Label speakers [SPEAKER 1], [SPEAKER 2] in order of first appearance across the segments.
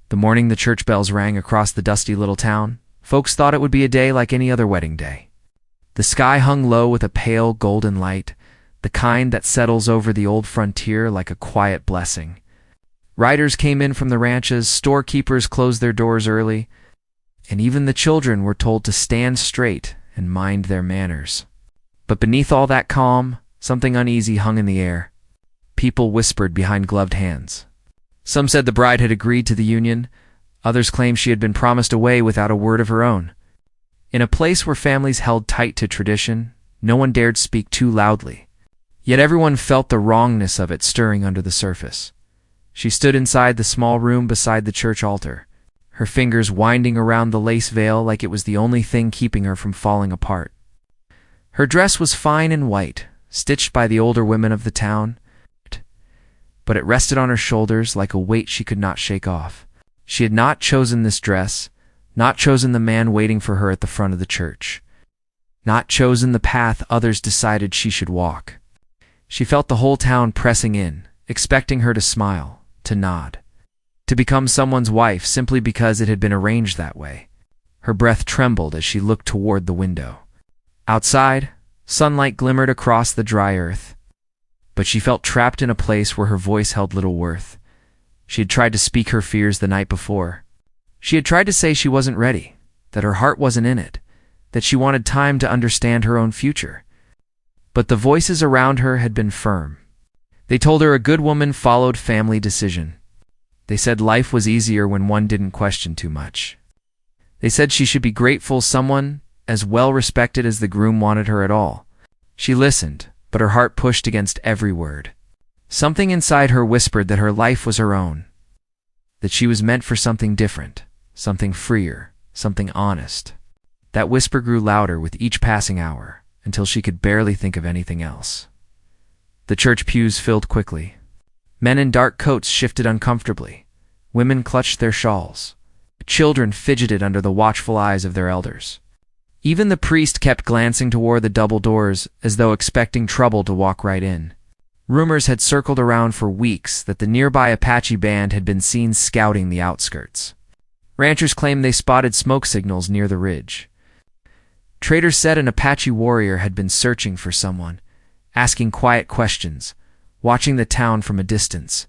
[SPEAKER 1] The morning the church bells rang across the dusty little town, folks thought it would be a day like any other wedding day. The sky hung low with a pale golden light, the kind that settles over the old frontier like a quiet blessing. Riders came in from the ranches, storekeepers closed their doors early, and even the children were told to stand straight and mind their manners. But beneath all that calm, something uneasy hung in the air. People whispered behind gloved hands. Some said the bride had agreed to the union, others claimed she had been promised away without a word of her own. In a place where families held tight to tradition, no one dared speak too loudly. Yet everyone felt the wrongness of it stirring under the surface. She stood inside the small room beside the church altar, her fingers winding around the lace veil like it was the only thing keeping her from falling apart. Her dress was fine and white, stitched by the older women of the town, but it rested on her shoulders like a weight she could not shake off. She had not chosen this dress, not chosen the man waiting for her at the front of the church, not chosen the path others decided she should walk. She felt the whole town pressing in, expecting her to smile, to nod, to become someone's wife simply because it had been arranged that way. Her breath trembled as she looked toward the window. Outside, sunlight glimmered across the dry earth, but she felt trapped in a place where her voice held little worth. She had tried to speak her fears the night before. She had tried to say she wasn't ready, that her heart wasn't in it, that she wanted time to understand her own future. But the voices around her had been firm. They told her a good woman followed family decision. They said life was easier when one didn't question too much. They said she should be grateful someone as well respected as the groom wanted her at all. She listened, but her heart pushed against every word. Something inside her whispered that her life was her own, that she was meant for something different, something freer, something honest. That whisper grew louder with each passing hour, until she could barely think of anything else. The church pews filled quickly. Men in dark coats shifted uncomfortably. Women clutched their shawls. Children fidgeted under the watchful eyes of their elders. Even the priest kept glancing toward the double doors as though expecting trouble to walk right in. Rumors had circled around for weeks that the nearby Apache band had been seen scouting the outskirts. Ranchers claimed they spotted smoke signals near the ridge. Traders said an Apache warrior had been searching for someone, asking quiet questions, watching the town from a distance.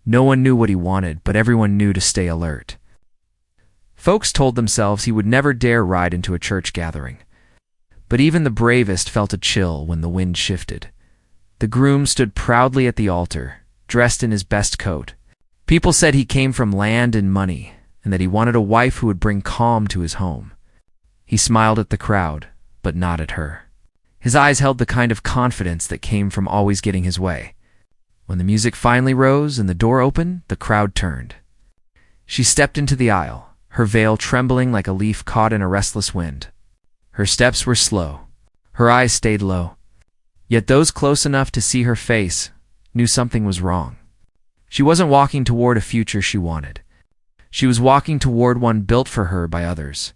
[SPEAKER 1] No one knew what he wanted, but everyone knew to stay alert. Folks told themselves he would never dare ride into a church gathering. But even the bravest felt a chill when the wind shifted. The groom stood proudly at the altar, dressed in his best coat. People said he came from land and money, and that he wanted a wife who would bring calm to his home. He smiled at the crowd, but not at her. His eyes held the kind of confidence that came from always getting his way. When the music finally rose and the door opened, the crowd turned. She stepped into the aisle, her veil trembling like a leaf caught in a restless wind. Her steps were slow. Her eyes stayed low. Yet those close enough to see her face knew something was wrong. She wasn't walking toward a future she wanted. She was walking toward one built for her by others.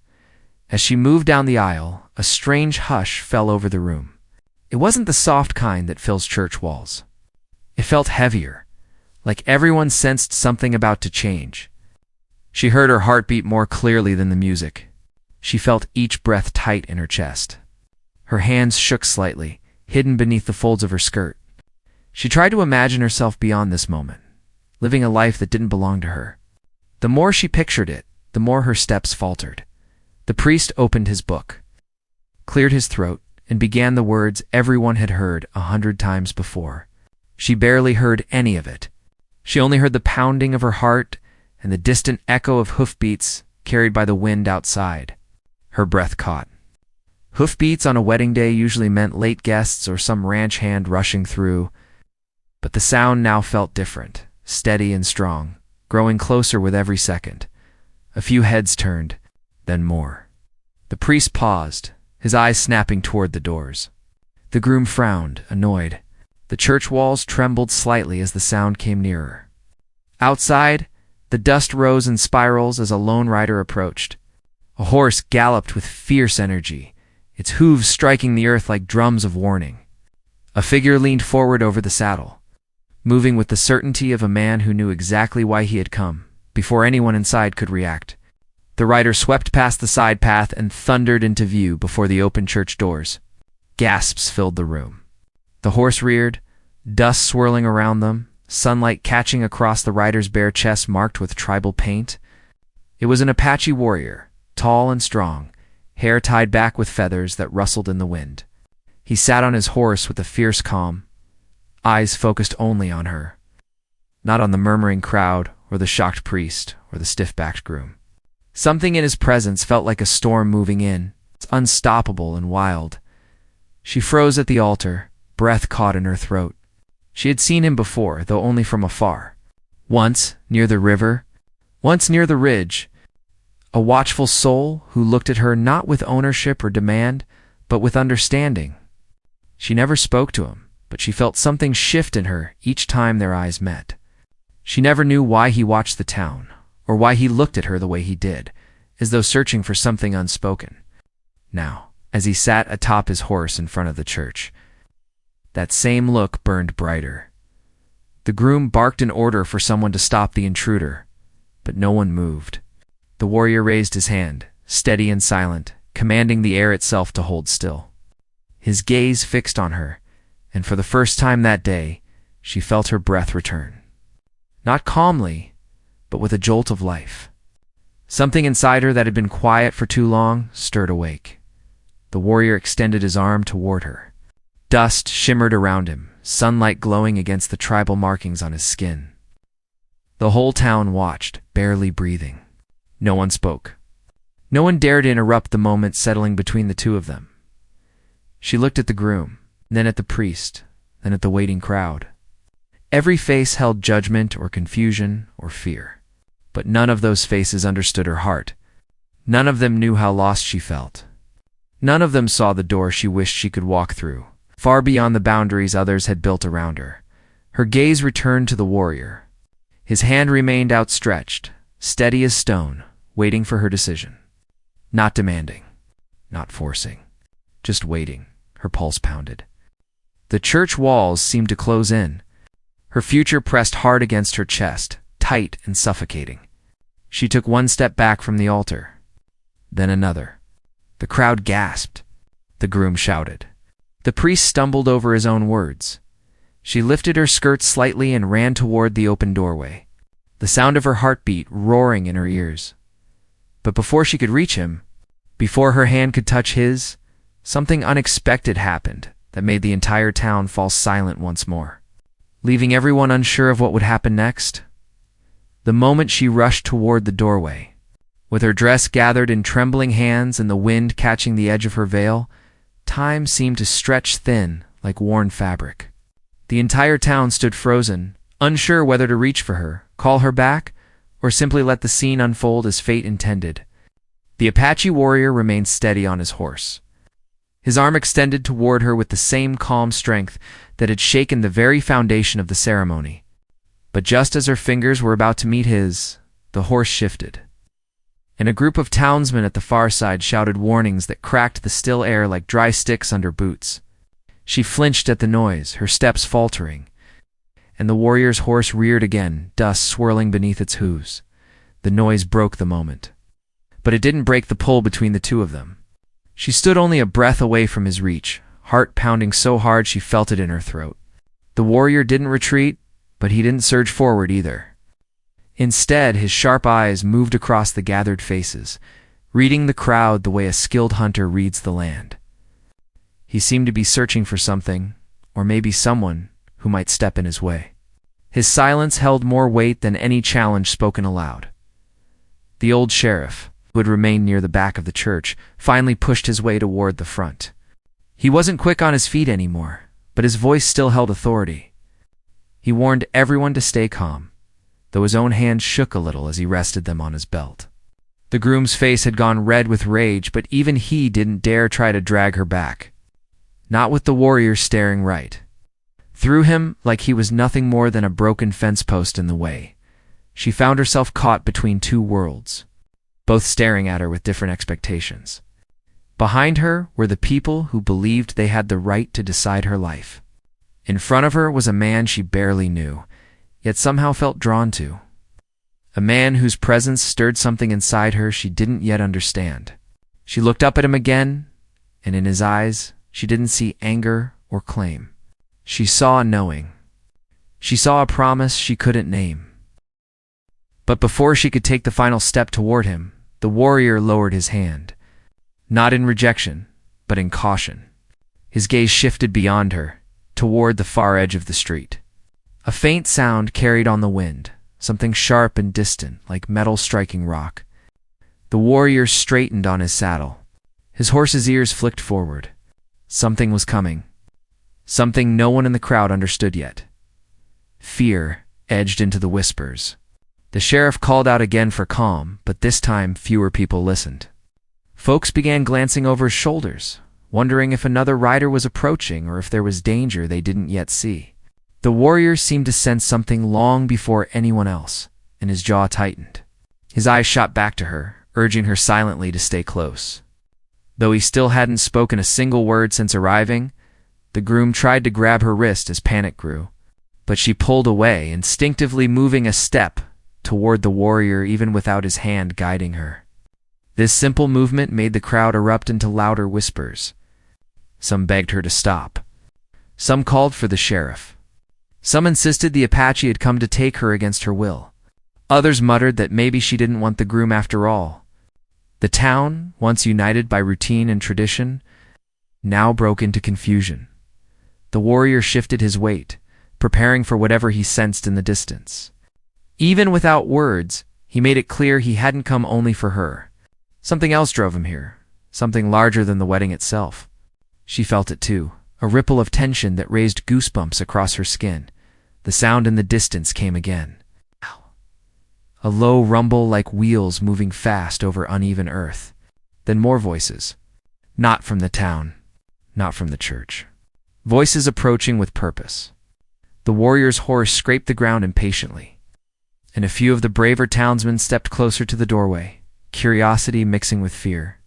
[SPEAKER 1] As she moved down the aisle, a strange hush fell over the room. It wasn't the soft kind that fills church walls. It felt heavier, like everyone sensed something about to change. She heard her heart beat more clearly than the music. She felt each breath tight in her chest. Her hands shook slightly, hidden beneath the folds of her skirt. She tried to imagine herself beyond this moment, living a life that didn't belong to her. The more she pictured it, the more her steps faltered. The priest opened his book, cleared his throat, and began the words everyone had heard 100 times before. She barely heard any of it. She only heard the pounding of her heart and the distant echo of hoofbeats carried by the wind outside. Her breath caught. Hoofbeats on a wedding day usually meant late guests or some ranch hand rushing through, but the sound now felt different, steady and strong, growing closer with every second. A few heads turned, then more. The priest paused, his eyes snapping toward the doors. The groom frowned, annoyed. The church walls trembled slightly as the sound came nearer. Outside, the dust rose in spirals as a lone rider approached. A horse galloped with fierce energy, its hooves striking the earth like drums of warning. A figure leaned forward over the saddle, moving with the certainty of a man who knew exactly why he had come, before anyone inside could react. The rider swept past the side path and thundered into view before the open church doors. Gasps filled the room. The horse reared, dust swirling around them, sunlight catching across the rider's bare chest marked with tribal paint. It was an Apache warrior, tall and strong, hair tied back with feathers that rustled in the wind. He sat on his horse with a fierce calm, eyes focused only on her, not on the murmuring crowd or the shocked priest or the stiff-backed groom. Something in his presence felt like a storm moving in. It's unstoppable and wild. She froze at the altar, breath caught in her throat. She had seen him before, though only from afar. Once, near the river, once near the ridge, a watchful soul who looked at her not with ownership or demand, but with understanding. She never spoke to him, but she felt something shift in her each time their eyes met. She never knew why he watched the town, or why he looked at her the way he did, as though searching for something unspoken. Now, as he sat atop his horse in front of the church, that same look burned brighter. The groom barked an order for someone to stop the intruder, but no one moved. The warrior raised his hand, steady and silent, commanding the air itself to hold still. His gaze fixed on her, and for the first time that day, she felt her breath return. Not calmly, but with a jolt of life. Something inside her that had been quiet for too long stirred awake. The warrior extended his arm toward her. Dust shimmered around him, sunlight glowing against the tribal markings on his skin. The whole town watched, barely breathing. No one spoke. No one dared interrupt the moment settling between the two of them. She looked at the groom, then at the priest, then at the waiting crowd. Every face held judgment or confusion or fear. But none of those faces understood her heart. None of them knew how lost she felt. None of them saw the door she wished she could walk through, far beyond the boundaries others had built around her. Her gaze returned to the warrior. His hand remained outstretched, steady as stone, waiting for her decision. Not demanding, not forcing, just waiting. Her pulse pounded. The church walls seemed to close in. Her future pressed hard against her chest, tight and suffocating. She took one step back from the altar, then another. The crowd gasped. The groom shouted. The priest stumbled over his own words. She lifted her skirt slightly and ran toward the open doorway, the sound of her heartbeat roaring in her ears. But before she could reach him, before her hand could touch his, something unexpected happened that made the entire town fall silent once more, leaving everyone unsure of what would happen next. The moment she rushed toward the doorway, with her dress gathered in trembling hands and the wind catching the edge of her veil, time seemed to stretch thin like worn fabric. The entire town stood frozen, unsure whether to reach for her, call her back, or simply let the scene unfold as fate intended. The Apache warrior remained steady on his horse, his arm extended toward her with the same calm strength that had shaken the very foundation of the ceremony. But just as her fingers were about to meet his, the horse shifted, and a group of townsmen at the far side shouted warnings that cracked the still air like dry sticks under boots. She flinched at the noise, her steps faltering, and the warrior's horse reared again, dust swirling beneath its hooves. The noise broke the moment, but it didn't break the pull between the two of them. She stood only a breath away from his reach, heart pounding so hard she felt it in her throat. The warrior didn't retreat, but he didn't surge forward either. Instead, his sharp eyes moved across the gathered faces, reading the crowd the way a skilled hunter reads the land. He seemed to be searching for something, or maybe someone, who might step in his way. His silence held more weight than any challenge spoken aloud. The old sheriff, who had remained near the back of the church, finally pushed his way toward the front. He wasn't quick on his feet anymore, but his voice still held authority. He warned everyone to stay calm, though his own hands shook a little as he rested them on his belt. The groom's face had gone red with rage, but even he didn't dare try to drag her back. Not with the warrior staring right through him like he was nothing more than a broken fence post in the way. She found herself caught between two worlds, both staring at her with different expectations. Behind her were the people who believed they had the right to decide her life. In front of her was a man she barely knew, yet somehow felt drawn to. a man whose presence stirred something inside her she didn't yet understand. She looked up at him again, and in his eyes she didn't see anger or claim. She saw a knowing. She saw a promise she couldn't name. But before she could take the final step toward him, the warrior lowered his hand. Not in rejection, but in caution. His gaze shifted beyond her, toward the far edge of the street. A faint sound carried on the wind, something sharp and distant, like metal striking rock. The warrior straightened on his saddle. His horse's ears flicked forward. Something was coming. Something no one in the crowd understood yet. Fear edged into the whispers. The sheriff called out again for calm, but this time fewer people listened. Folks began glancing over his shoulders, wondering if another rider was approaching or if there was danger they didn't yet see. The warrior seemed to sense something long before anyone else, and his jaw tightened. His eyes shot back to her, urging her silently to stay close. Though he still hadn't spoken a single word since arriving, the groom tried to grab her wrist as panic grew, but she pulled away, instinctively moving a step toward the warrior even without his hand guiding her. This simple movement made the crowd erupt into louder whispers. Some begged her to stop. Some called for the sheriff. Some insisted the Apache had come to take her against her will. Others muttered that maybe she didn't want the groom after all. The town, once united by routine and tradition, now broke into confusion. The warrior shifted his weight, preparing for whatever he sensed in the distance. Even without words, he made it clear he hadn't come only for her. Something else drove him here, something larger than the wedding itself. She felt it too, a ripple of tension that raised goosebumps across her skin. The sound in the distance came again. A low rumble like wheels moving fast over uneven earth. Then more voices. Not from the town, not from the church. Voices approaching with purpose. The warrior's horse scraped the ground impatiently, and a few of the braver townsmen stepped closer to the doorway, curiosity mixing with fear.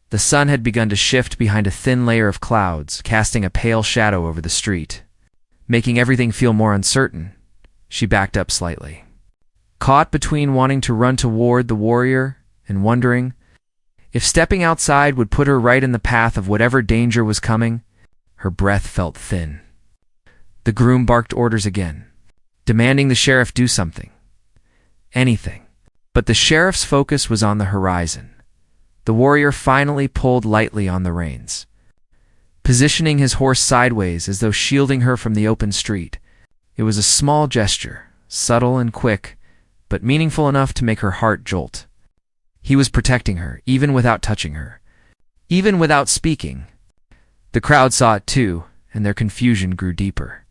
[SPEAKER 1] The sun had begun to shift behind a thin layer of clouds, casting a pale shadow over the street. Making everything feel more uncertain, she backed up slightly. Caught between wanting to run toward the warrior and wondering if stepping outside would put her right in the path of whatever danger was coming, her breath felt thin. The groom barked orders again, demanding the sheriff do something. Anything. But the sheriff's focus was on the horizon. The warrior finally pulled lightly on the reins, positioning his horse sideways as though shielding her from the open street. It was a small gesture, subtle and quick, but meaningful enough to make her heart jolt. He was protecting her, even without touching her, even without speaking. The crowd saw it too, and their confusion grew deeper.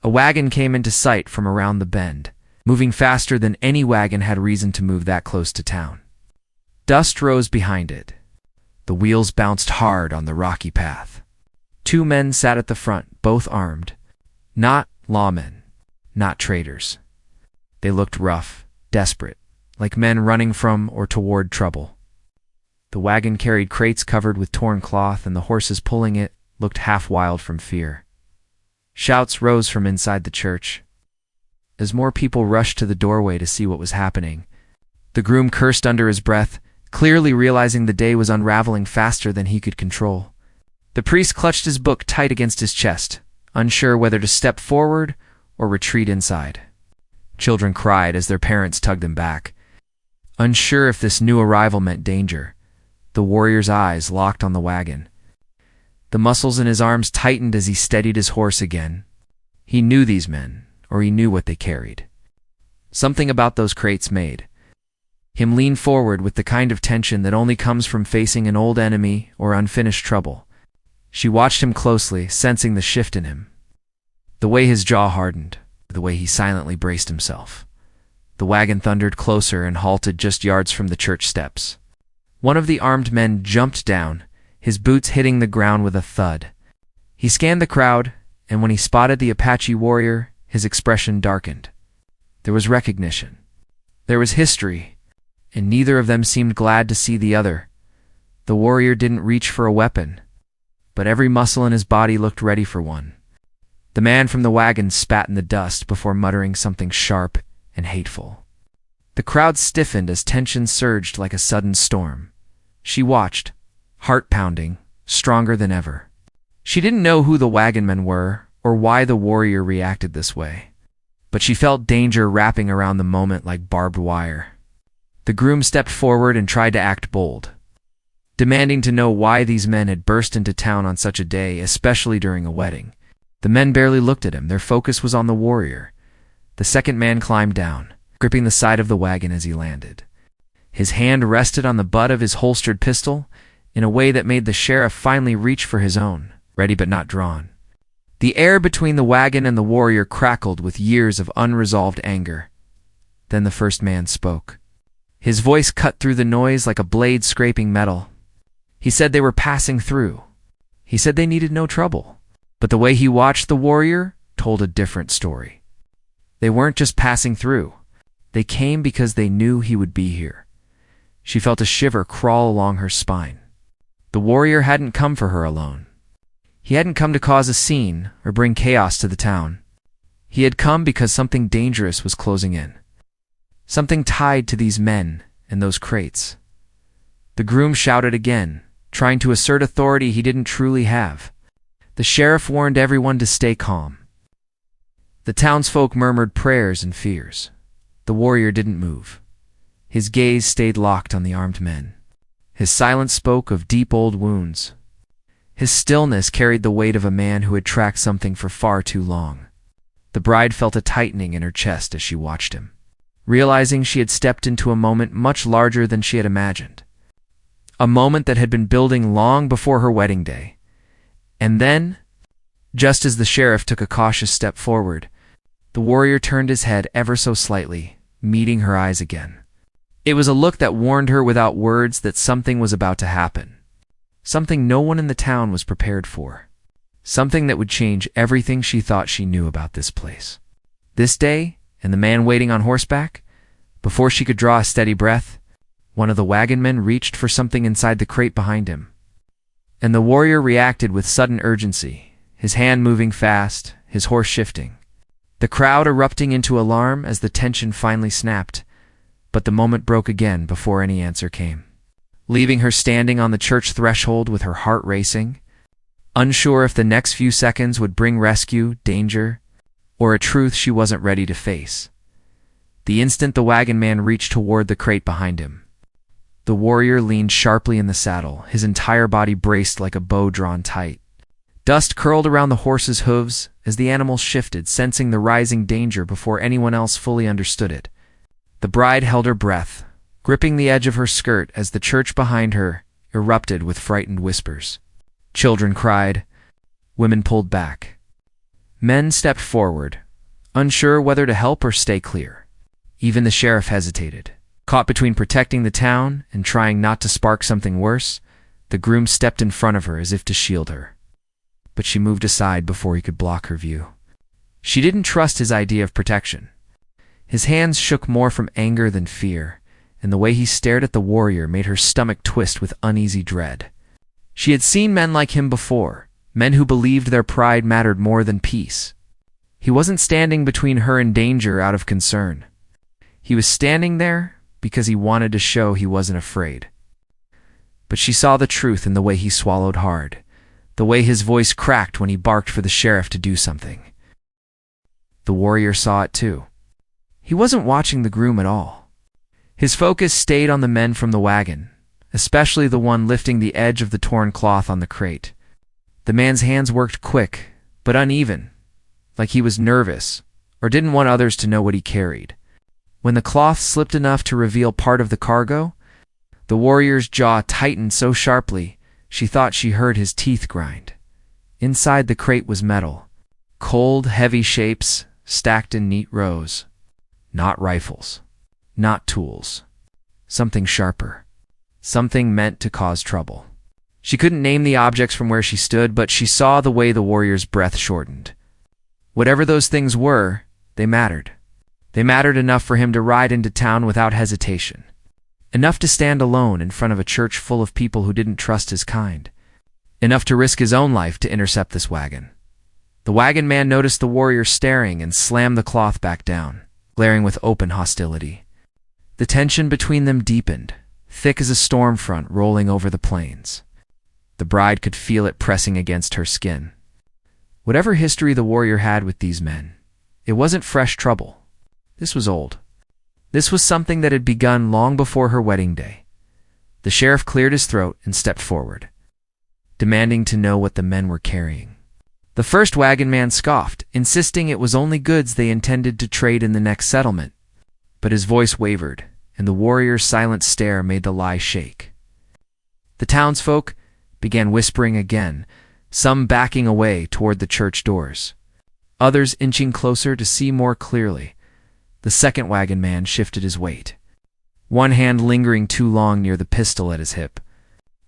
[SPEAKER 1] A wagon came into sight from around the bend, moving faster than any wagon had reason to move that close to town. Dust rose behind it. The wheels bounced hard on the rocky path. 2 men sat at the front, both armed. Not lawmen, not traitors. They looked rough, desperate, like men running from or toward trouble. The wagon carried crates covered with torn cloth, and the horses pulling it looked half wild from fear. Shouts rose from inside the church. As more people rushed to the doorway to see what was happening, the groom cursed under his breath, clearly realizing the day was unraveling faster than he could control. The priest clutched his book tight against his chest, unsure whether to step forward or retreat inside. Children cried as their parents tugged them back. Unsure if this new arrival meant danger, the warrior's eyes locked on the wagon. The muscles in his arms tightened as he steadied his horse again. He knew these men, or he knew what they carried. Something about those crates made him lean forward with the kind of tension that only comes from facing an old enemy or unfinished trouble. She watched him closely, sensing the shift in him. The way his jaw hardened, the way he silently braced himself. The wagon thundered closer and halted just yards from the church steps. One of the armed men jumped down, his boots hitting the ground with a thud. He scanned the crowd, and when he spotted the Apache warrior, his expression darkened. There was recognition. There was history, and neither of them seemed glad to see the other. The warrior didn't reach for a weapon, but every muscle in his body looked ready for one. The man from the wagon spat in the dust before muttering something sharp and hateful. The crowd stiffened as tension surged like a sudden storm. She watched, heart pounding, stronger than ever. She didn't know who the wagon men were or why the warrior reacted this way, but she felt danger wrapping around the moment like barbed wire. The groom stepped forward and tried to act bold, demanding to know why these men had burst into town on such a day, especially during a wedding. The men barely looked at him. Their focus was on the warrior. The second man climbed down, gripping the side of the wagon as he landed. His hand rested on the butt of his holstered pistol in a way that made the sheriff finally reach for his own, ready but not drawn. The air between the wagon and the warrior crackled with years of unresolved anger. Then the first man spoke. His voice cut through the noise like a blade scraping metal. He said they were passing through. He said they needed no trouble. But the way he watched the warrior told a different story. They weren't just passing through. They came because they knew he would be here. She felt a shiver crawl along her spine. The warrior hadn't come for her alone. He hadn't come to cause a scene or bring chaos to the town. He had come because something dangerous was closing in. Something tied to these men and those crates. The groom shouted again, trying to assert authority he didn't truly have. The sheriff warned everyone to stay calm. The townsfolk murmured prayers and fears. The warrior didn't move. His gaze stayed locked on the armed men. His silence spoke of deep old wounds. His stillness carried the weight of a man who had tracked something for far too long. The bride felt a tightening in her chest as she watched him, realizing she had stepped into a moment much larger than she had imagined. A moment that had been building long before her wedding day. And then, just as the sheriff took a cautious step forward, the warrior turned his head ever so slightly, meeting her eyes again. It was a look that warned her without words that something was about to happen. Something no one in the town was prepared for. Something that would change everything she thought she knew about this place. This day, and the man waiting on horseback, before she could draw a steady breath, one of the wagon men reached for something inside the crate behind him. And the warrior reacted with sudden urgency, his hand moving fast, his horse shifting. The crowd erupting into alarm as the tension finally snapped, but the moment broke again before any answer came. Leaving her standing on the church threshold with her heart racing, unsure if the next few seconds would bring rescue, danger, or a truth she wasn't ready to face. The instant the wagon man reached toward the crate behind him, the warrior leaned sharply in the saddle, his entire body braced like a bow drawn tight. Dust curled around the horse's hooves as the animal shifted, sensing the rising danger before anyone else fully understood it. The bride held her breath, gripping the edge of her skirt as the church behind her erupted with frightened whispers. Children cried. Women pulled back. Men stepped forward, unsure whether to help or stay clear. Even the sheriff hesitated. Caught between protecting the town and trying not to spark something worse, the groom stepped in front of her as if to shield her. But she moved aside before he could block her view. She didn't trust his idea of protection. His hands shook more from anger than fear, and the way he stared at the warrior made her stomach twist with uneasy dread. She had seen men like him before, men who believed their pride mattered more than peace. He wasn't standing between her and danger out of concern. He was standing there because he wanted to show he wasn't afraid. But she saw the truth in the way he swallowed hard, the way his voice cracked when he barked for the sheriff to do something. The warrior saw it too. He wasn't watching the groom at all. His focus stayed on the men from the wagon, especially the one lifting the edge of the torn cloth on the crate. The man's hands worked quick, but uneven, like he was nervous or didn't want others to know what he carried. When the cloth slipped enough to reveal part of the cargo, the warrior's jaw tightened so sharply she thought she heard his teeth grind. Inside the crate was metal, cold, heavy shapes stacked in neat rows. Not rifles, not tools. Something sharper. Something meant to cause trouble. She couldn't name the objects from where she stood, but she saw the way the warrior's breath shortened. Whatever those things were, they mattered. They mattered enough for him to ride into town without hesitation. Enough to stand alone in front of a church full of people who didn't trust his kind. Enough to risk his own life to intercept this wagon. The wagon man noticed the warrior staring and slammed the cloth back down, glaring with open hostility. The tension between them deepened, thick as a storm front rolling over the plains. The bride could feel it pressing against her skin. Whatever history the warrior had with these men, it wasn't fresh trouble. This was old. This was something that had begun long before her wedding day. The sheriff cleared his throat and stepped forward, demanding to know what the men were carrying. The first wagon man scoffed, insisting it was only goods they intended to trade in the next settlement. But his voice wavered, and the warrior's silent stare made the lie shake. The townsfolk began whispering again, some backing away toward the church doors, others inching closer to see more clearly. The second wagon man shifted his weight, one hand lingering too long near the pistol at his hip.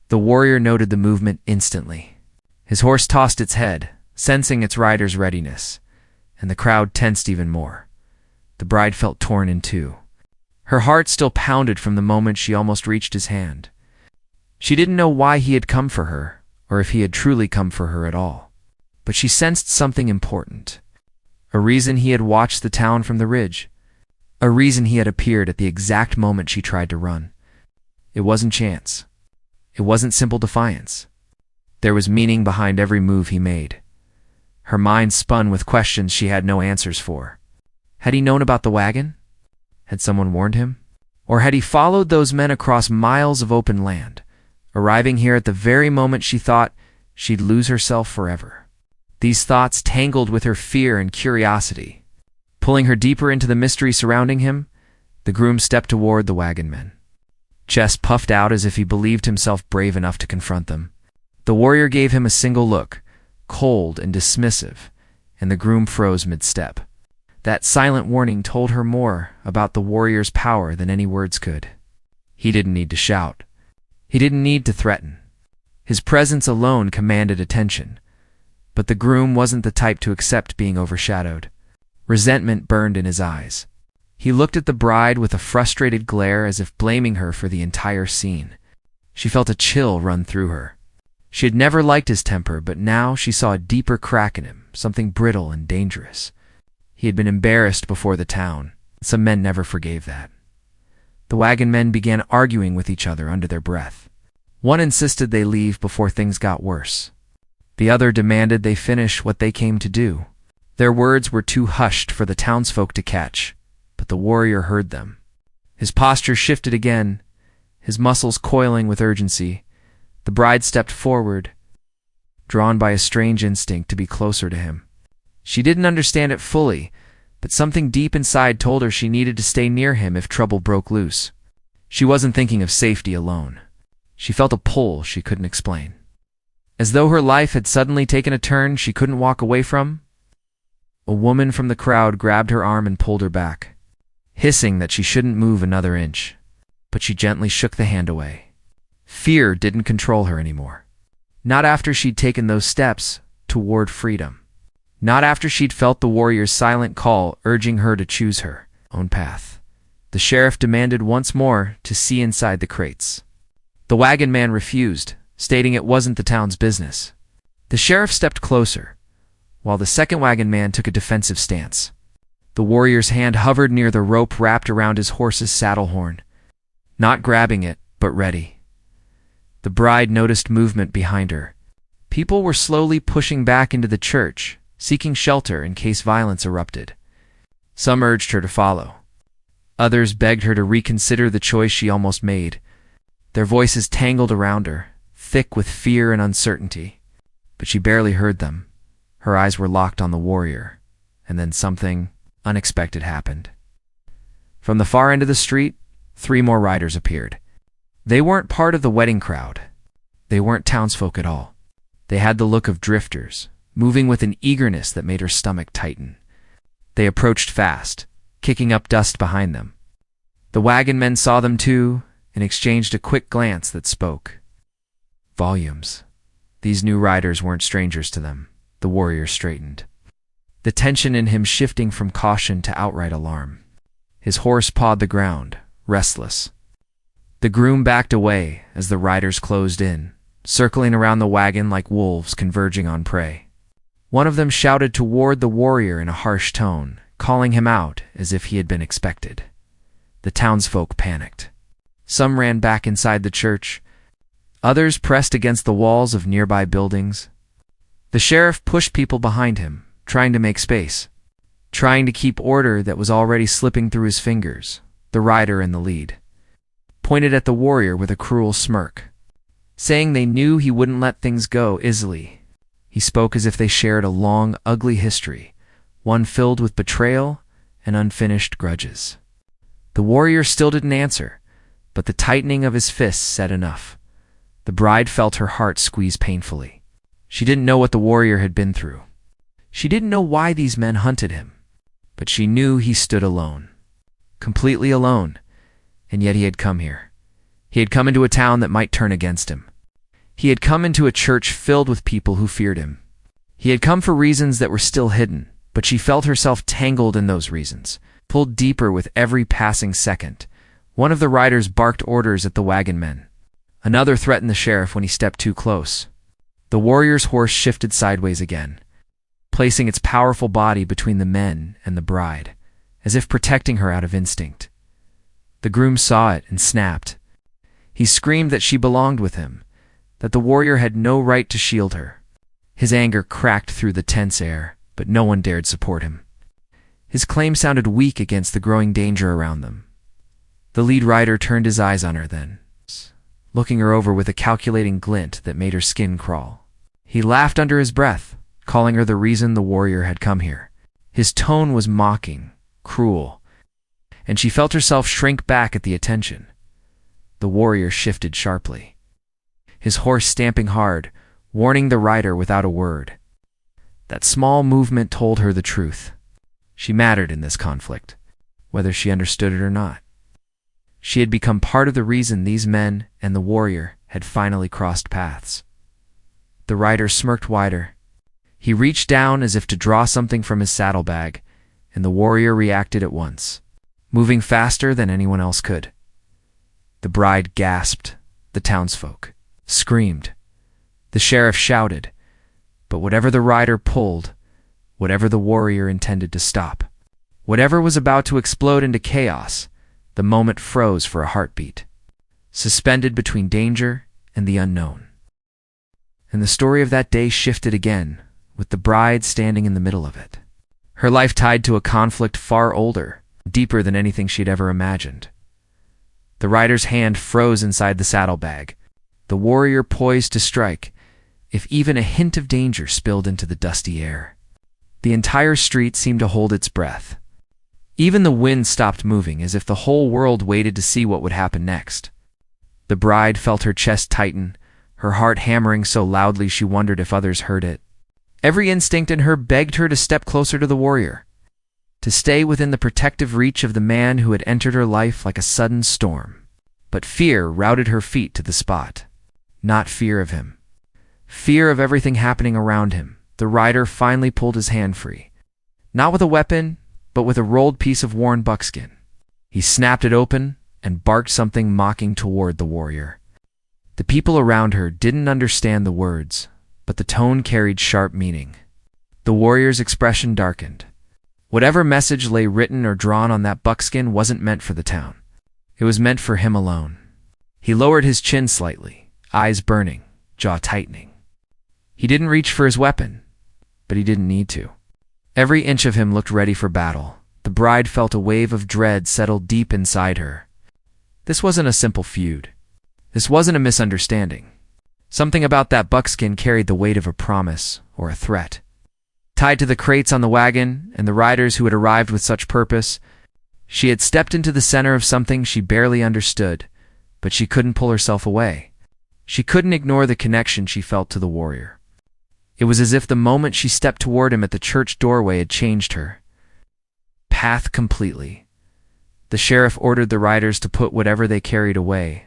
[SPEAKER 1] The warrior noted the movement instantly. His horse tossed its head, sensing its rider's readiness, and the crowd tensed even more. The bride felt torn in two. Her heart still pounded from the moment she almost reached his hand. She didn't know why he had come for her, or if he had truly come for her at all. But she sensed something important. A reason he had watched the town from the ridge. A reason he had appeared at the exact moment she tried to run. It wasn't chance. It wasn't simple defiance. There was meaning behind every move he made. Her mind spun with questions she had no answers for. Had he known about the wagon? Had someone warned him? Or had he followed those men across miles of open land, arriving here at the very moment she thought she'd lose herself forever? These thoughts tangled with her fear and curiosity. Pulling her deeper into the mystery surrounding him, the groom stepped toward the wagon men. Chest puffed out as if he believed himself brave enough to confront them. The warrior gave him a single look, cold and dismissive, and the groom froze mid-step. That silent warning told her more about the warrior's power than any words could. He didn't need to shout. He didn't need to threaten. His presence alone commanded attention. But the groom wasn't the type to accept being overshadowed. Resentment burned in his eyes. He looked at the bride with a frustrated glare as if blaming her for the entire scene. She felt a chill run through her. She had never liked his temper, but now she saw a deeper crack in him, something brittle and dangerous. He had been embarrassed before the town. Some men never forgave that. The wagon men began arguing with each other under their breath. One insisted they leave before things got worse. The other demanded they finish what they came to do. Their words were too hushed for the townsfolk to catch, but the warrior heard them. His posture shifted again, his muscles coiling with urgency. The bride stepped forward, drawn by a strange instinct to be closer to him. She didn't understand it fully, but something deep inside told her she needed to stay near him if trouble broke loose. She wasn't thinking of safety alone. She felt a pull she couldn't explain. As though her life had suddenly taken a turn she couldn't walk away from. A woman from the crowd grabbed her arm and pulled her back, hissing that she shouldn't move another inch, but she gently shook the hand away. Fear didn't control her anymore. Not after she'd taken those steps toward freedom. Not after she'd felt the warrior's silent call urging her to choose her own path. The sheriff demanded once more to see inside the crates. The wagon man refused, stating it wasn't the town's business. The sheriff stepped closer, while the second wagon man took a defensive stance. The warrior's hand hovered near the rope wrapped around his horse's saddle horn, not grabbing it, but ready. The bride noticed movement behind her. People were slowly pushing back into the church, seeking shelter in case violence erupted. Some urged her to follow. Others begged her to reconsider the choice she almost made. Their voices tangled around her, thick with fear and uncertainty. But she barely heard them. Her eyes were locked on the warrior, and then something unexpected happened. From the far end of the street, 3 more riders appeared. They weren't part of the wedding crowd. They weren't townsfolk at all. They had the look of drifters, moving with an eagerness that made her stomach tighten. They approached fast, kicking up dust behind them. The wagon men saw them too, and exchanged a quick glance that spoke volumes. These new riders weren't strangers to them. The warrior straightened, the tension in him shifting from caution to outright alarm. His horse pawed the ground, restless. The groom backed away as the riders closed in, circling around the wagon like wolves converging on prey. One of them shouted toward the warrior in a harsh tone, calling him out as if he had been expected. The townsfolk panicked. Some ran back inside the church. Others pressed against the walls of nearby buildings. The sheriff pushed people behind him, trying to make space, trying to keep order that was already slipping through his fingers. The rider in the lead pointed at the warrior with a cruel smirk, saying they knew he wouldn't let things go easily. He spoke as if they shared a long, ugly history, one filled with betrayal and unfinished grudges. The warrior still didn't answer, but the tightening of his fists said enough. The bride felt her heart squeeze painfully. She didn't know what the warrior had been through. She didn't know why these men hunted him, but she knew he stood alone, completely alone, and yet he had come here. He had come into a town that might turn against him. He had come into a church filled with people who feared him. He had come for reasons that were still hidden, but she felt herself tangled in those reasons, pulled deeper with every passing second. One of the riders barked orders at the wagon men. Another threatened the sheriff when he stepped too close. The warrior's horse shifted sideways again, placing its powerful body between the men and the bride, as if protecting her out of instinct. The groom saw it and snapped. He screamed that she belonged with him, that the warrior had no right to shield her. His anger cracked through the tense air, but no one dared support him. His claim sounded weak against the growing danger around them. The lead rider turned his eyes on her then, looking her over with a calculating glint that made her skin crawl. He laughed under his breath, calling her the reason the warrior had come here. His tone was mocking, cruel, and she felt herself shrink back at the attention. The warrior shifted sharply, his horse stamping hard, warning the rider without a word. That small movement told her the truth. She mattered in this conflict, whether she understood it or not. She had become part of the reason these men and the warrior had finally crossed paths. The rider smirked wider. He reached down as if to draw something from his saddlebag, and the warrior reacted at once, moving faster than anyone else could. The bride gasped. The townsfolk screamed. The sheriff shouted. But whatever the rider pulled, whatever the warrior intended to stop, whatever was about to explode into chaos, the moment froze for a heartbeat, suspended between danger and the unknown. And the story of that day shifted again, with the bride standing in the middle of it, her life tied to a conflict far older, deeper than anything she'd ever imagined. The rider's hand froze inside the saddlebag, the warrior poised to strike, if even a hint of danger spilled into the dusty air. The entire street seemed to hold its breath. Even the wind stopped moving, as if the whole world waited to see what would happen next. The bride felt her chest tighten, her heart hammering so loudly she wondered if others heard it. Every instinct in her begged her to step closer to the warrior, to stay within the protective reach of the man who had entered her life like a sudden storm. But fear routed her feet to the spot. Not fear of him. Fear of everything happening around him. The rider finally pulled his hand free. Not with a weapon, but with a rolled piece of worn buckskin. He snapped it open and barked something mocking toward the warrior. The people around her didn't understand the words, but the tone carried sharp meaning. The warrior's expression darkened. Whatever message lay written or drawn on that buckskin wasn't meant for the town. It was meant for him alone. He lowered his chin slightly, eyes burning, jaw tightening. He didn't reach for his weapon, but he didn't need to. Every inch of him looked ready for battle. The bride felt a wave of dread settle deep inside her. This wasn't a simple feud. This wasn't a misunderstanding. Something about that buckskin carried the weight of a promise or a threat. Tied to the crates on the wagon and the riders who had arrived with such purpose, she had stepped into the center of something she barely understood, but she couldn't pull herself away. She couldn't ignore the connection she felt to the warrior. It was as if the moment she stepped toward him at the church doorway had changed her path completely. The sheriff ordered the riders to put whatever they carried away,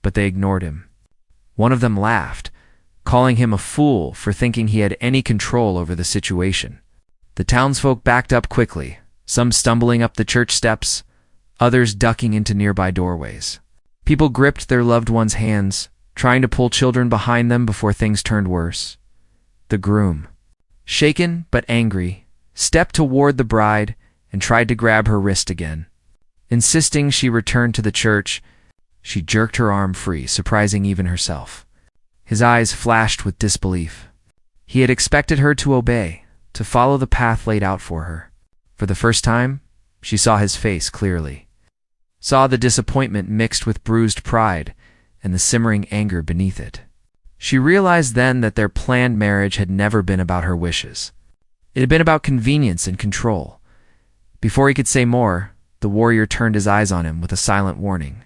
[SPEAKER 1] but they ignored him. One of them laughed, calling him a fool for thinking he had any control over the situation. The townsfolk backed up quickly, some stumbling up the church steps, others ducking into nearby doorways. People gripped their loved ones' hands, trying to pull children behind them before things turned worse. The groom, shaken but angry, stepped toward the bride and tried to grab her wrist again. Insisting she return to the church, she jerked her arm free, surprising even herself. His eyes flashed with disbelief. He had expected her to obey, to follow the path laid out for her. For the first time, she saw his face clearly. Saw the disappointment mixed with bruised pride and the simmering anger beneath it. She realized then that their planned marriage had never been about her wishes. It had been about convenience and control. Before he could say more, the warrior turned his eyes on him with a silent warning.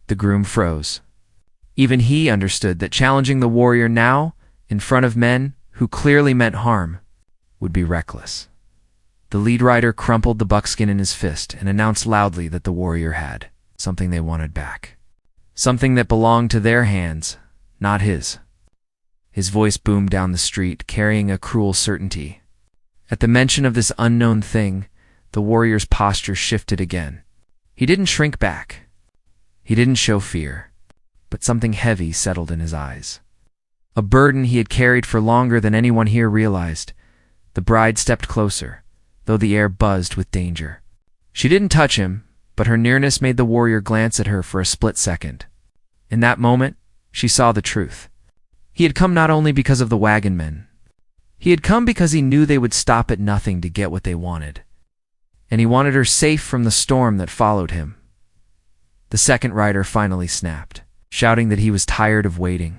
[SPEAKER 1] The groom froze. Even he understood that challenging the warrior now, in front of men who clearly meant harm, would be reckless. The lead rider crumpled the buckskin in his fist and announced loudly that the warrior had something they wanted back. Something that belonged to their hands, not his. His voice boomed down the street, carrying a cruel certainty. At the mention of this unknown thing, the warrior's posture shifted again. He didn't shrink back. He didn't show fear, but something heavy settled in his eyes. A burden he had carried for longer than anyone here realized. The bride stepped closer, though the air buzzed with danger. She didn't touch him, but her nearness made the warrior glance at her for a split second. In that moment, she saw the truth. He had come not only because of the wagon men. He had come because he knew they would stop at nothing to get what they wanted. And he wanted her safe from the storm that followed him. The second rider finally snapped, shouting that he was tired of waiting.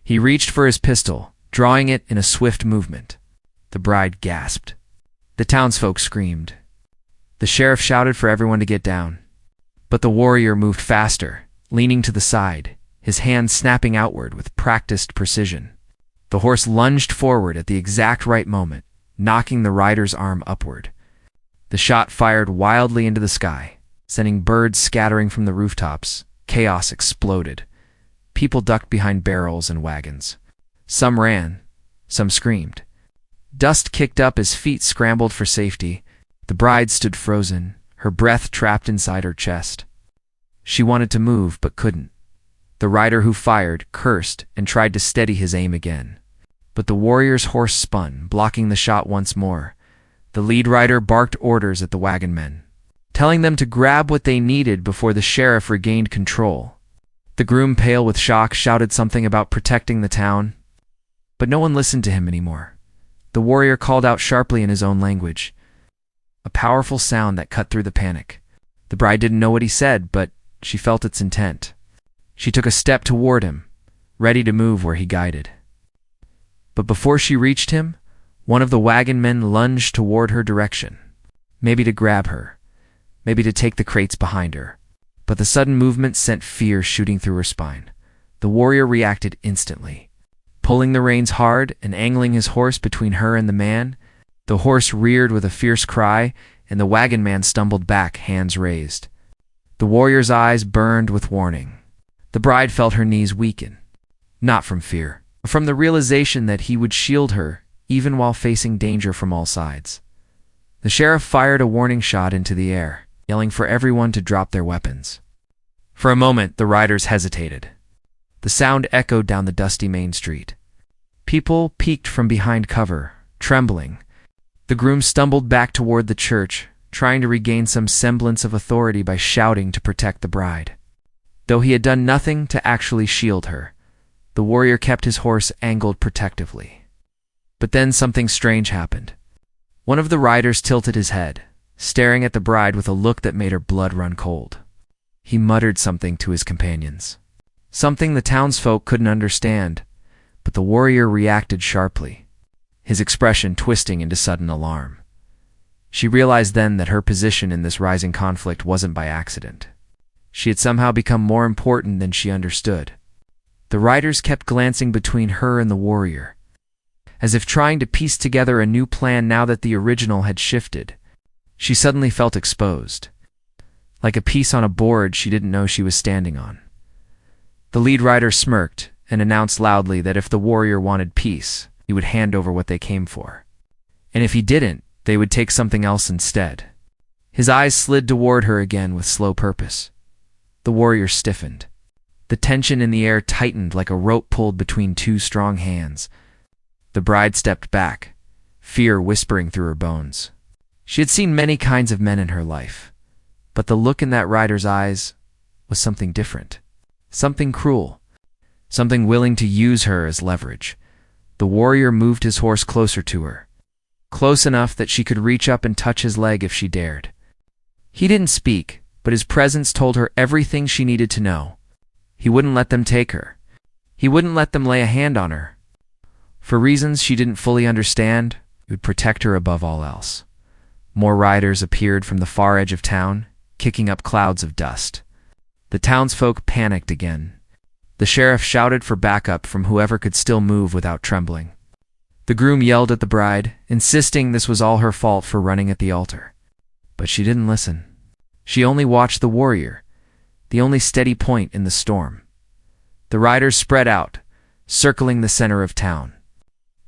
[SPEAKER 1] He reached for his pistol, drawing it in a swift movement. The bride gasped. The townsfolk screamed. The sheriff shouted for everyone to get down. But the warrior moved faster, leaning to the side, his hands snapping outward with practiced precision. The horse lunged forward at the exact right moment, knocking the rider's arm upward. The shot fired wildly into the sky, sending birds scattering from the rooftops. Chaos exploded. People ducked behind barrels and wagons. Some ran, some screamed. Dust kicked up as feet scrambled for safety. The bride stood frozen, her breath trapped inside her chest. She wanted to move, but couldn't. The rider who fired cursed and tried to steady his aim again. But the warrior's horse spun, blocking the shot once more. The lead rider barked orders at the wagon men, telling them to grab what they needed before the sheriff regained control. The groom, pale with shock, shouted something about protecting the town. But no one listened to him anymore. The warrior called out sharply in his own language, a powerful sound that cut through the panic. The bride didn't know what he said, but she felt its intent. She took a step toward him, ready to move where he guided. But before she reached him, one of the wagon men lunged toward her direction, maybe to grab her, maybe to take the crates behind her. But the sudden movement sent fear shooting through her spine. The warrior reacted instantly. Pulling the reins hard and angling his horse between her and the man, the horse reared with a fierce cry, and the wagon man stumbled back, hands raised. The warrior's eyes burned with warning. The bride felt her knees weaken, not from fear, but from the realization that he would shield her even while facing danger from all sides. The sheriff fired a warning shot into the air, yelling for everyone to drop their weapons. For a moment, the riders hesitated. The sound echoed down the dusty main street. People peeked from behind cover, trembling. The groom stumbled back toward the church, trying to regain some semblance of authority by shouting to protect the bride. Though he had done nothing to actually shield her, the warrior kept his horse angled protectively. But then something strange happened. One of the riders tilted his head, staring at the bride with a look that made her blood run cold. He muttered something to his companions, something the townsfolk couldn't understand, but the warrior reacted sharply, his expression twisting into sudden alarm. She realized then that her position in this rising conflict wasn't by accident. She had somehow become more important than she understood. The riders kept glancing between her and the warrior, as if trying to piece together a new plan now that the original had shifted. She suddenly felt exposed, like a piece on a board she didn't know she was standing on. The lead rider smirked and announced loudly that if the warrior wanted peace, he would hand over what they came for. And if he didn't, they would take something else instead. His eyes slid toward her again with slow purpose. The warrior stiffened. The tension in the air tightened like a rope pulled between two strong hands. The bride stepped back, fear whispering through her bones. She had seen many kinds of men in her life, But the look in that rider's eyes was something different. Something cruel. Something willing to use her as leverage. The warrior moved his horse closer to her. Close enough that she could reach up and touch his leg if she dared. He didn't speak, but his presence told her everything she needed to know. He wouldn't let them take her. He wouldn't let them lay a hand on her. For reasons she didn't fully understand, he would protect her above all else. More riders appeared from the far edge of town, kicking up clouds of dust. The townsfolk panicked again. The sheriff shouted for backup from whoever could still move without trembling. The groom yelled at the bride, insisting this was all her fault for running at the altar. But she didn't listen. She only watched the warrior, the only steady point in the storm. The riders spread out, circling the center of town.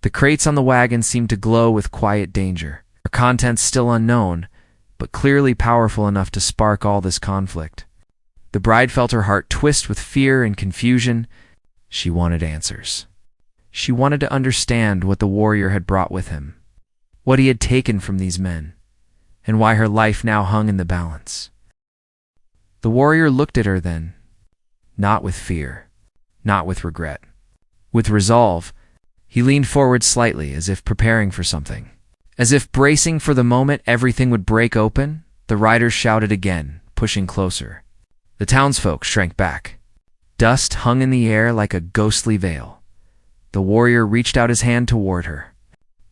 [SPEAKER 1] The crates on the wagon seemed to glow with quiet danger, their contents still unknown, but clearly powerful enough to spark all this conflict. The bride felt her heart twist with fear and confusion. She wanted answers. She wanted to understand what the warrior had brought with him, what he had taken from these men, and why her life now hung in the balance. The warrior looked at her then, not with fear, not with regret. With resolve, he leaned forward slightly as if preparing for something. As if bracing for the moment everything would break open, the riders shouted again, pushing closer. The townsfolk shrank back. Dust hung in the air like a ghostly veil. The warrior reached out his hand toward her.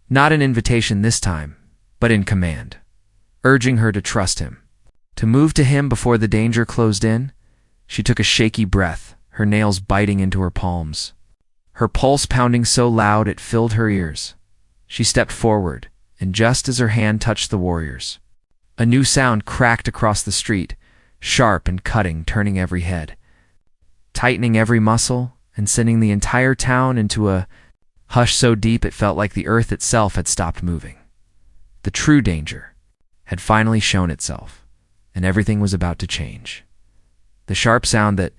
[SPEAKER 1] Not an invitation this time, but in command, urging her to trust him, to move to him before the danger closed in. She took a shaky breath, her nails biting into her palms, her pulse pounding so loud it filled her ears. She stepped forward, and just as her hand touched the warrior's, a new sound cracked across the street, sharp and cutting, turning every head, tightening every muscle, and sending the entire town into a hush so deep it felt like the earth itself had stopped moving. The true danger had finally shown itself, and everything was about to change. The sharp sound that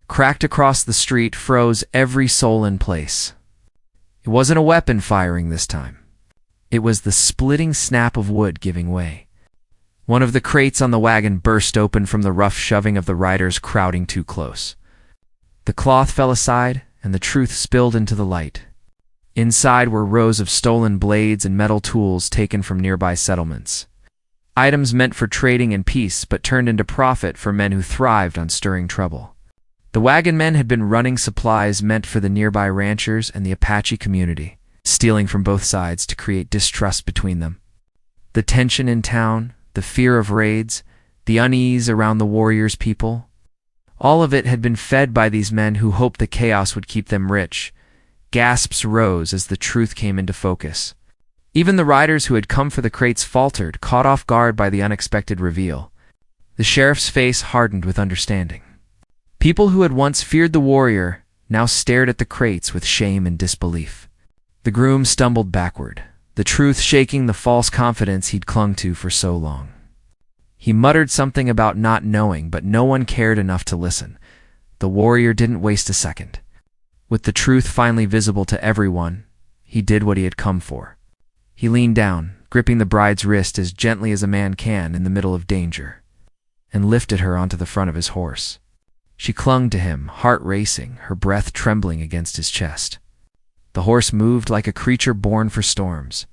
[SPEAKER 1] cracked across the street froze every soul in place. It wasn't a weapon firing this time. It was the splitting snap of wood giving way. One of the crates on the wagon burst open from the rough shoving of the riders crowding too close. The cloth fell aside, and the truth spilled into the light. Inside were rows of stolen blades and metal tools taken from nearby settlements. Items meant for trading and peace, but turned into profit for men who thrived on stirring trouble. The wagon men had been running supplies meant for the nearby ranchers and the Apache community, stealing from both sides to create distrust between them. The tension in town, the fear of raids, the unease around the warriors' people, all of it had been fed by these men who hoped the chaos would keep them rich. Gasps rose as the truth came into focus. Even the riders who had come for the crates faltered, caught off guard by the unexpected reveal. The sheriff's face hardened with understanding. People who had once feared the warrior now stared at the crates with shame and disbelief. The groom stumbled backward, the truth shaking the false confidence he'd clung to for so long. He muttered something about not knowing, but no one cared enough to listen. The warrior didn't waste a second. With the truth finally visible to everyone, he did what he had come for. He leaned down, gripping the bride's wrist as gently as a man can in the middle of danger, and lifted her onto the front of his horse. She clung to him, heart racing, her breath trembling against his chest. The horse moved like a creature born for storms,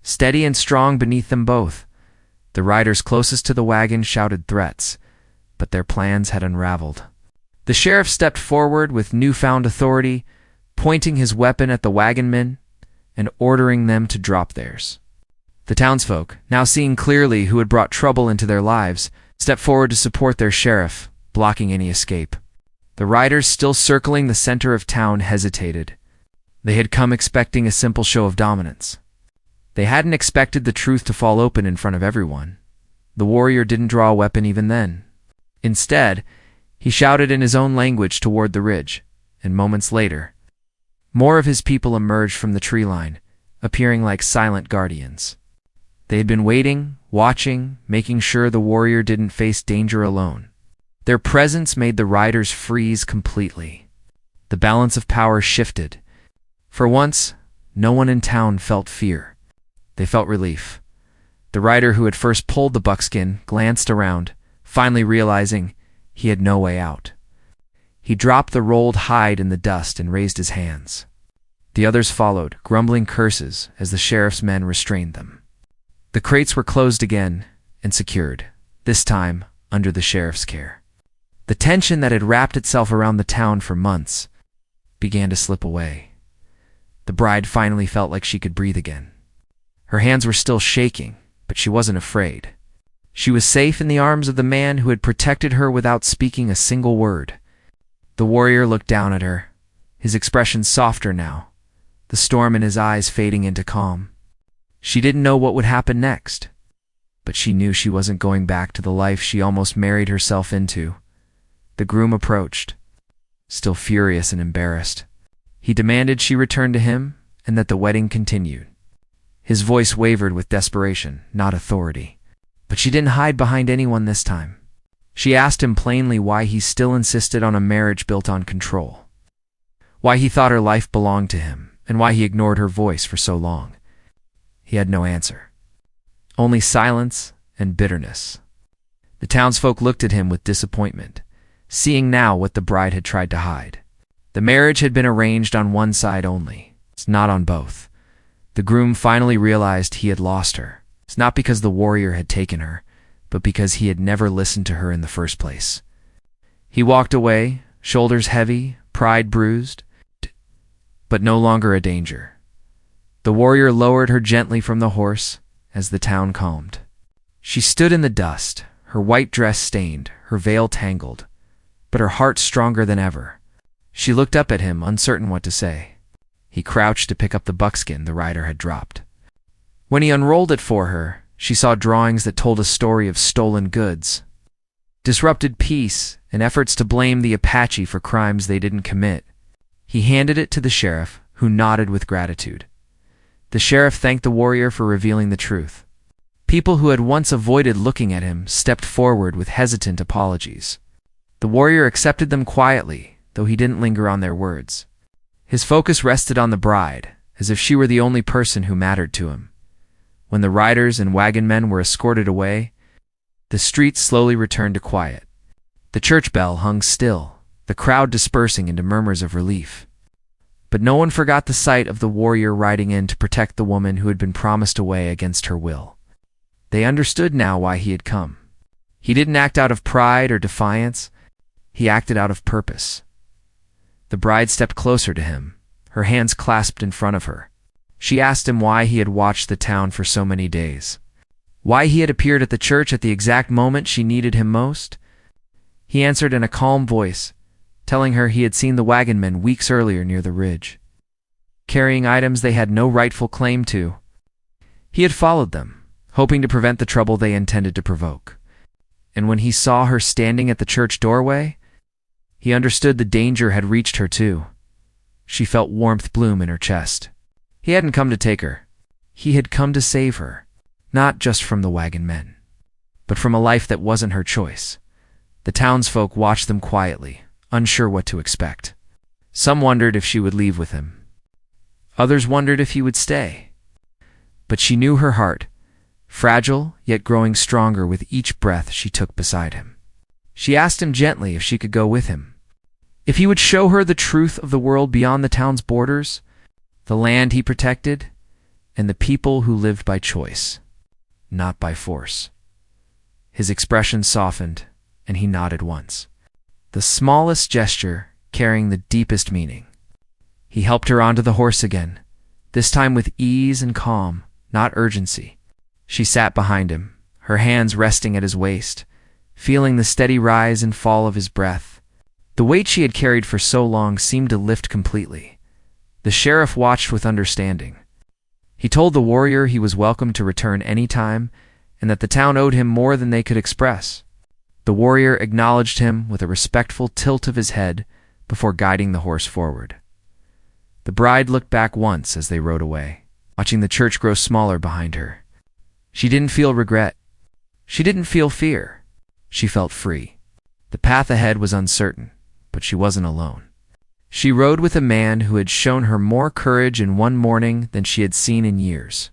[SPEAKER 1] steady and strong beneath them both. The riders closest to the wagon shouted threats, but their plans had unraveled. The sheriff stepped forward with newfound authority, pointing his weapon at the wagonmen and ordering them to drop theirs. The townsfolk, now seeing clearly who had brought trouble into their lives, stepped forward to support their sheriff, blocking any escape. The riders still circling the center of town hesitated. They had come expecting a simple show of dominance. They hadn't expected the truth to fall open in front of everyone. The warrior didn't draw a weapon even then. Instead, he shouted in his own language toward the ridge, and moments later, more of his people emerged from the tree line, appearing like silent guardians. They had been waiting, watching, making sure the warrior didn't face danger alone. Their presence made the riders freeze completely. The balance of power shifted. For once, no one in town felt fear. They felt relief. The rider who had first pulled the buckskin glanced around, finally realizing he had no way out. He dropped the rolled hide in the dust and raised his hands. The others followed, grumbling curses as the sheriff's men restrained them. The crates were closed again and secured, this time under the sheriff's care. The tension that had wrapped itself around the town for months began to slip away. The bride finally felt like she could breathe again. Her hands were still shaking, but she wasn't afraid. She was safe in the arms of the man who had protected her without speaking a single word. The warrior looked down at her, his expression softer now, the storm in his eyes fading into calm. She didn't know what would happen next, but she knew she wasn't going back to the life she almost married herself into. The groom approached, still furious and embarrassed. He demanded she return to him and that the wedding continued. His voice wavered with desperation, not authority. But she didn't hide behind anyone this time. She asked him plainly why he still insisted on a marriage built on control. Why he thought her life belonged to him, and why he ignored her voice for so long. He had no answer. Only silence and bitterness. The townsfolk looked at him with disappointment, seeing now what the bride had tried to hide. The marriage had been arranged on one side only, not on both. The groom finally realized he had lost her. It's not because the warrior had taken her, but because he had never listened to her in the first place. He walked away, shoulders heavy, pride bruised, but no longer a danger. The warrior lowered her gently from the horse as the town calmed. She stood in the dust, her white dress stained, her veil tangled, but her heart stronger than ever. She looked up at him, uncertain what to say. He crouched to pick up the buckskin the rider had dropped. When he unrolled it for her, she saw drawings that told a story of stolen goods, disrupted peace, and efforts to blame the Apache for crimes they didn't commit. He handed it to the sheriff, who nodded with gratitude. The sheriff thanked the warrior for revealing the truth. People who had once avoided looking at him stepped forward with hesitant apologies. The warrior accepted them quietly, though he didn't linger on their words. His focus rested on the bride, as if she were the only person who mattered to him. When the riders and wagon men were escorted away, the streets slowly returned to quiet. The church bell hung still, the crowd dispersing into murmurs of relief. But no one forgot the sight of the warrior riding in to protect the woman who had been promised away against her will. They understood now why he had come. He didn't act out of pride or defiance. He acted out of purpose. The bride stepped closer to him, her hands clasped in front of her. She asked him why he had watched the town for so many days. Why he had appeared at the church at the exact moment she needed him most. He answered in a calm voice, telling her he had seen the wagon men weeks earlier near the ridge, carrying items they had no rightful claim to. He had followed them, hoping to prevent the trouble they intended to provoke. And when he saw her standing at the church doorway, he understood the danger had reached her too. She felt warmth bloom in her chest. He hadn't come to take her. He had come to save her, not just from the wagon men, but from a life that wasn't her choice. The townsfolk watched them quietly, unsure what to expect. Some wondered if she would leave with him. Others wondered if he would stay. But she knew her heart, fragile yet growing stronger with each breath she took beside him. She asked him gently if she could go with him, if he would show her the truth of the world beyond the town's borders, the land he protected, and the people who lived by choice, not by force. His expression softened, and he nodded once. The smallest gesture carrying the deepest meaning. He helped her onto the horse again, this time with ease and calm, not urgency. She sat behind him, her hands resting at his waist, feeling the steady rise and fall of his breath. The weight she had carried for so long seemed to lift completely. The sheriff watched with understanding. He told the warrior he was welcome to return any time, and that the town owed him more than they could express. The warrior acknowledged him with a respectful tilt of his head before guiding the horse forward. The bride looked back once as they rode away, watching the church grow smaller behind her. She didn't feel regret. She didn't feel fear. She felt free. The path ahead was uncertain, but she wasn't alone. She rode with a man who had shown her more courage in one morning than she had seen in years.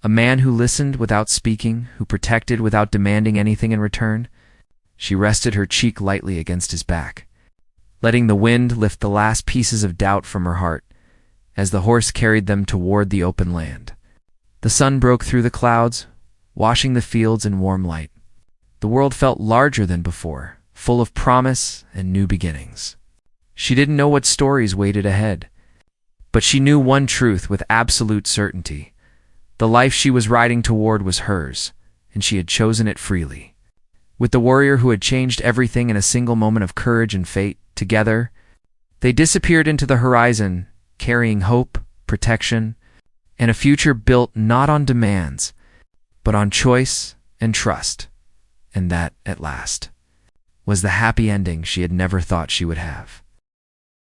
[SPEAKER 1] A man who listened without speaking, who protected without demanding anything in return. She rested her cheek lightly against his back, letting the wind lift the last pieces of doubt from her heart as the horse carried them toward the open land. The sun broke through the clouds, washing the fields in warm light. The world felt larger than before, full of promise and new beginnings. She didn't know what stories waited ahead, but she knew one truth with absolute certainty. The life she was riding toward was hers, and she had chosen it freely. With the warrior who had changed everything in a single moment of courage and fate, together, they disappeared into the horizon, carrying hope, protection, and a future built not on demands, but on choice and trust. And that, at last, was the happy ending she had never thought she would have.